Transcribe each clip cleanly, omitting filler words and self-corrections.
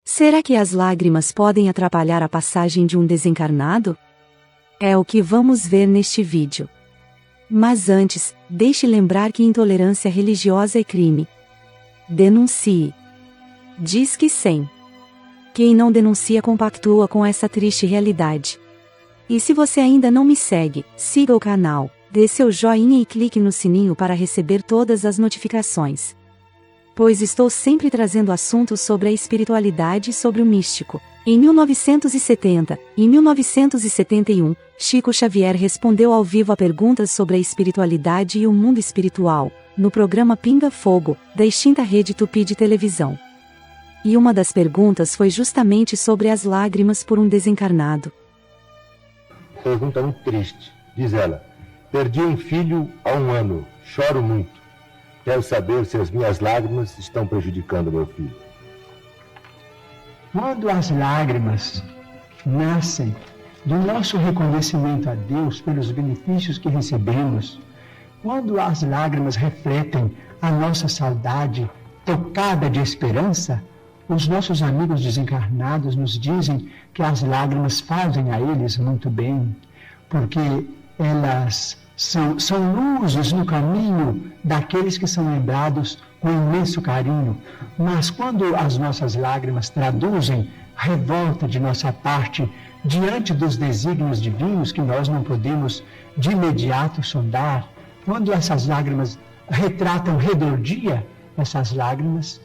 Será que as lágrimas podem atrapalhar a passagem de um desencarnado? É o que vamos ver neste vídeo. Mas antes, deixe lembrar que intolerância religiosa é crime. Denuncie. Diz que sim. Quem não denuncia compactua com essa triste realidade. E se você ainda não me segue, siga o canal, dê seu joinha e clique no sininho para receber todas as notificações. Pois estou sempre trazendo assuntos sobre a espiritualidade e sobre o místico. Em 1970 e 1971, Chico Xavier respondeu ao vivo a perguntas sobre a espiritualidade e o mundo espiritual, no programa Pinga Fogo, da extinta rede Tupi de televisão. E uma das perguntas foi justamente sobre as lágrimas por um desencarnado. Pergunta muito triste. Diz ela: perdi um filho há 1 ano, choro muito. Quero saber se as minhas lágrimas estão prejudicando meu filho. Quando as lágrimas nascem do nosso reconhecimento a Deus pelos benefícios que recebemos, quando as lágrimas refletem a nossa saudade tocada de esperança, os nossos amigos desencarnados nos dizem que as lágrimas fazem a eles muito bem, porque elas são luzes no caminho daqueles que são lembrados com imenso carinho. Mas quando as nossas lágrimas traduzem revolta de nossa parte diante dos desígnios divinos que nós não podemos de imediato sondar, quando essas lágrimas retratam rebeldia, essas lágrimas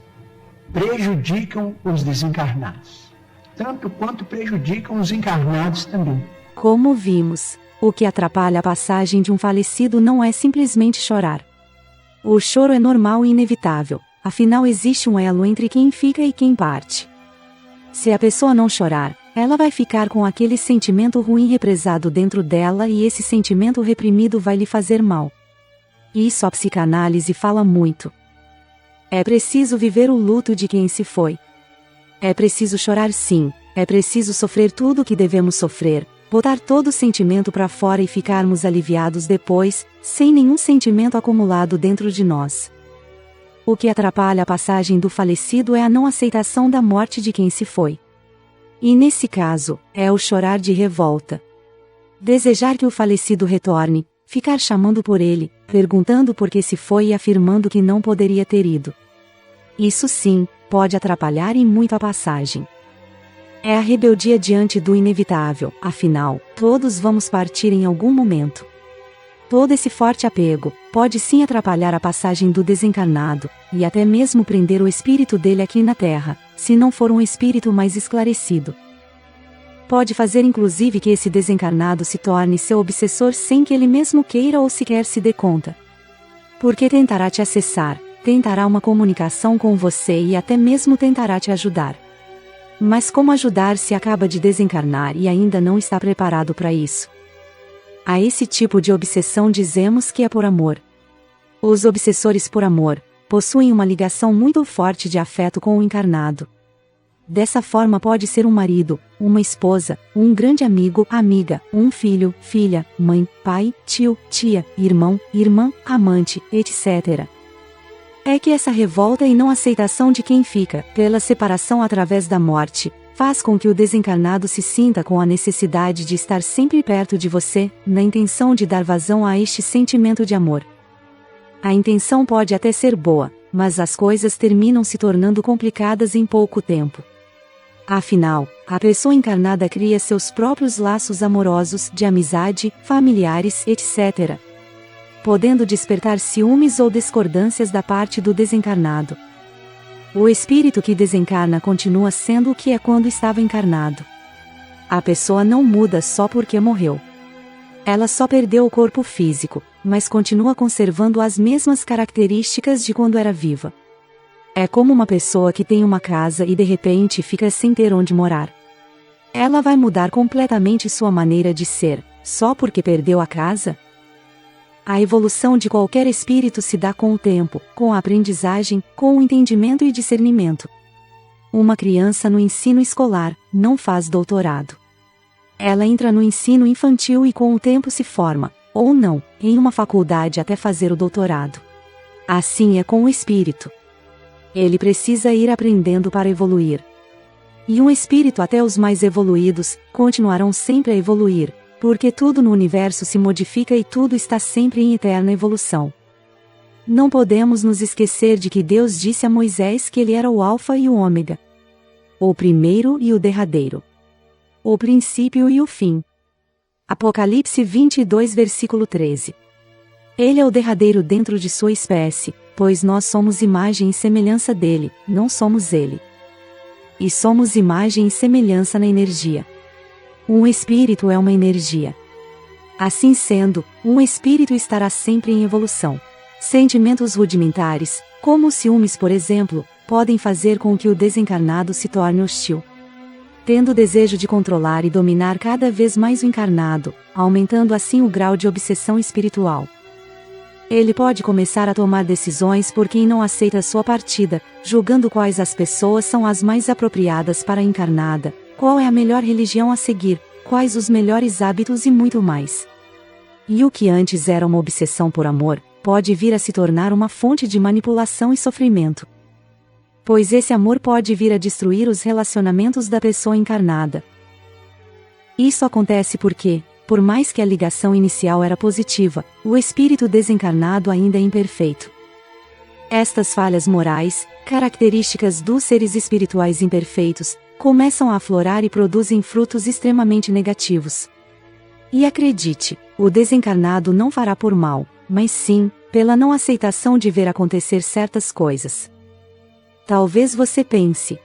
prejudicam os desencarnados, tanto quanto prejudicam os encarnados também. Como vimos, o que atrapalha a passagem de um falecido não é simplesmente chorar. O choro é normal e inevitável, afinal existe um elo entre quem fica e quem parte. Se a pessoa não chorar, ela vai ficar com aquele sentimento ruim represado dentro dela e esse sentimento reprimido vai lhe fazer mal. Isso a psicanálise fala muito. É preciso viver o luto de quem se foi. É preciso chorar sim, é preciso sofrer tudo o que devemos sofrer, botar todo o sentimento para fora e ficarmos aliviados depois, sem nenhum sentimento acumulado dentro de nós. O que atrapalha a passagem do falecido é a não aceitação da morte de quem se foi. E nesse caso, é o chorar de revolta. Desejar que o falecido retorne, ficar chamando por ele, perguntando por que se foi e afirmando que não poderia ter ido. Isso sim, pode atrapalhar e muito a passagem. É a rebeldia diante do inevitável, afinal, todos vamos partir em algum momento. Todo esse forte apego pode sim atrapalhar a passagem do desencarnado, e até mesmo prender o espírito dele aqui na Terra, se não for um espírito mais esclarecido. Pode fazer inclusive que esse desencarnado se torne seu obsessor sem que ele mesmo queira ou sequer se dê conta. Porque tentará te acessar, tentará uma comunicação com você e até mesmo tentará te ajudar. Mas como ajudar se acaba de desencarnar e ainda não está preparado para isso? A esse tipo de obsessão dizemos que é por amor. Os obsessores por amor possuem uma ligação muito forte de afeto com o encarnado. Dessa forma pode ser um marido, uma esposa, um grande amigo, amiga, um filho, filha, mãe, pai, tio, tia, irmão, irmã, amante, etc. É que essa revolta e não aceitação de quem fica, pela separação através da morte, faz com que o desencarnado se sinta com a necessidade de estar sempre perto de você, na intenção de dar vazão a este sentimento de amor. A intenção pode até ser boa, mas as coisas terminam se tornando complicadas em pouco tempo. Afinal, a pessoa encarnada cria seus próprios laços amorosos, de amizade, familiares, etc., podendo despertar ciúmes ou discordâncias da parte do desencarnado. O espírito que desencarna continua sendo o que é quando estava encarnado. A pessoa não muda só porque morreu. Ela só perdeu o corpo físico, mas continua conservando as mesmas características de quando era viva. É como uma pessoa que tem uma casa e de repente fica sem ter onde morar. Ela vai mudar completamente sua maneira de ser, só porque perdeu a casa? A evolução de qualquer espírito se dá com o tempo, com a aprendizagem, com o entendimento e discernimento. Uma criança no ensino escolar não faz doutorado. Ela entra no ensino infantil e com o tempo se forma, ou não, em uma faculdade até fazer o doutorado. Assim é com o espírito. Ele precisa ir aprendendo para evoluir. E um espírito, até os mais evoluídos, continuarão sempre a evoluir, porque tudo no universo se modifica e tudo está sempre em eterna evolução. Não podemos nos esquecer de que Deus disse a Moisés que ele era o Alfa e o Ômega, o primeiro e o derradeiro, o princípio e o fim. Apocalipse 22, versículo 13. Ele é o derradeiro dentro de sua espécie, pois nós somos imagem e semelhança dele, não somos ele. E somos imagem e semelhança na energia. Um espírito é uma energia. Assim sendo, um espírito estará sempre em evolução. Sentimentos rudimentares, como os ciúmes, por exemplo, podem fazer com que o desencarnado se torne hostil, tendo o desejo de controlar e dominar cada vez mais o encarnado, aumentando assim o grau de obsessão espiritual. Ele pode começar a tomar decisões por quem não aceita sua partida, julgando quais as pessoas são as mais apropriadas para a encarnada, qual é a melhor religião a seguir, quais os melhores hábitos e muito mais. E o que antes era uma obsessão por amor, pode vir a se tornar uma fonte de manipulação e sofrimento. Pois esse amor pode vir a destruir os relacionamentos da pessoa encarnada. Isso acontece porque, por mais que a ligação inicial era positiva, o espírito desencarnado ainda é imperfeito. Estas falhas morais, características dos seres espirituais imperfeitos, começam a aflorar e produzem frutos extremamente negativos. E acredite, o desencarnado não fará por mal, mas sim, pela não aceitação de ver acontecer certas coisas. Talvez você pense,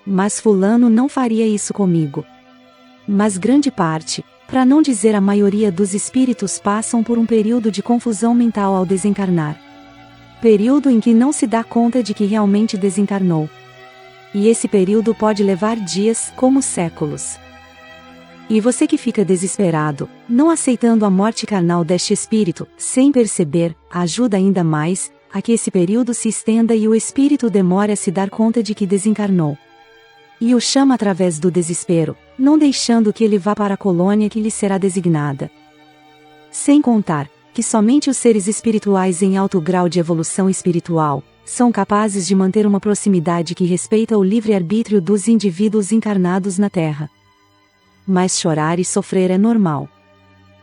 mas fulano não faria isso comigo. Mas grande parte, para não dizer a maioria dos espíritos passam por um período de confusão mental ao desencarnar. Período em que não se dá conta de que realmente desencarnou. E esse período pode levar dias, como séculos. E você que fica desesperado, não aceitando a morte carnal deste espírito, sem perceber, ajuda ainda mais, a que esse período se estenda e o espírito demore a se dar conta de que desencarnou. E o chama através do desespero, não deixando que ele vá para a colônia que lhe será designada. Sem contar, que somente os seres espirituais em alto grau de evolução espiritual, são capazes de manter uma proximidade que respeita o livre-arbítrio dos indivíduos encarnados na Terra. Mas chorar e sofrer é normal.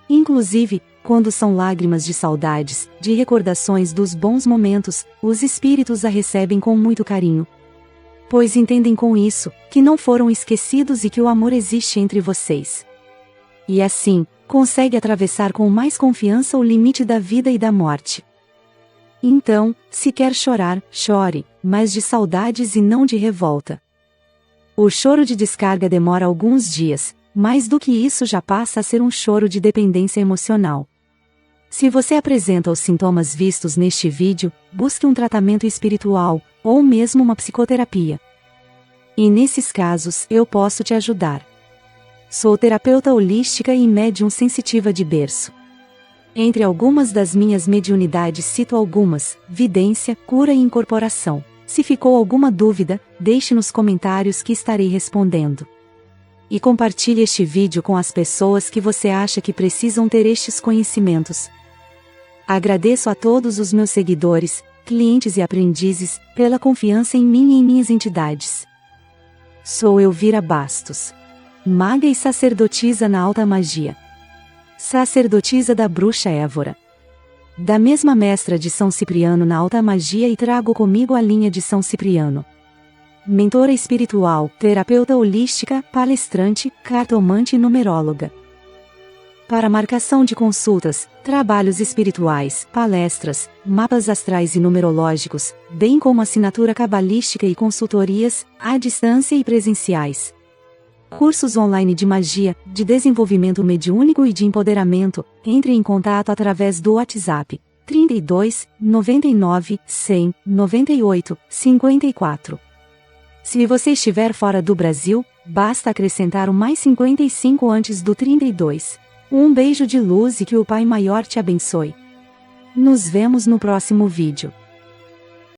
Inclusive, quando são lágrimas de saudades, de recordações dos bons momentos, os espíritos a recebem com muito carinho. Pois entendem com isso, que não foram esquecidos e que o amor existe entre vocês. E assim, consegue atravessar com mais confiança o limite da vida e da morte. Então, se quer chorar, chore, mas de saudades e não de revolta. O choro de descarga demora alguns dias, mais do que isso já passa a ser um choro de dependência emocional. Se você apresenta os sintomas vistos neste vídeo, busque um tratamento espiritual, ou mesmo uma psicoterapia. E nesses casos, eu posso te ajudar. Sou terapeuta holística e médium sensitiva de berço. Entre algumas das minhas mediunidades cito algumas: vidência, cura e incorporação. Se ficou alguma dúvida, deixe nos comentários que estarei respondendo. E compartilhe este vídeo com as pessoas que você acha que precisam ter estes conhecimentos. Agradeço a todos os meus seguidores, clientes e aprendizes, pela confiança em mim e em minhas entidades. Sou Elvira Bastos, maga e sacerdotisa na alta magia. Sacerdotisa da bruxa Évora. Da mesma mestra de São Cipriano na alta magia e trago comigo a linha de São Cipriano. Mentora espiritual, terapeuta holística, palestrante, cartomante e numeróloga. Para marcação de consultas, trabalhos espirituais, palestras, mapas astrais e numerológicos, bem como assinatura cabalística e consultorias, à distância e presenciais. Cursos online de magia, de desenvolvimento mediúnico e de empoderamento, entre em contato através do WhatsApp 32 99 100 98 54. Se você estiver fora do Brasil, basta acrescentar o mais 55 antes do 32. Um beijo de luz e que o Pai Maior te abençoe. Nos vemos no próximo vídeo.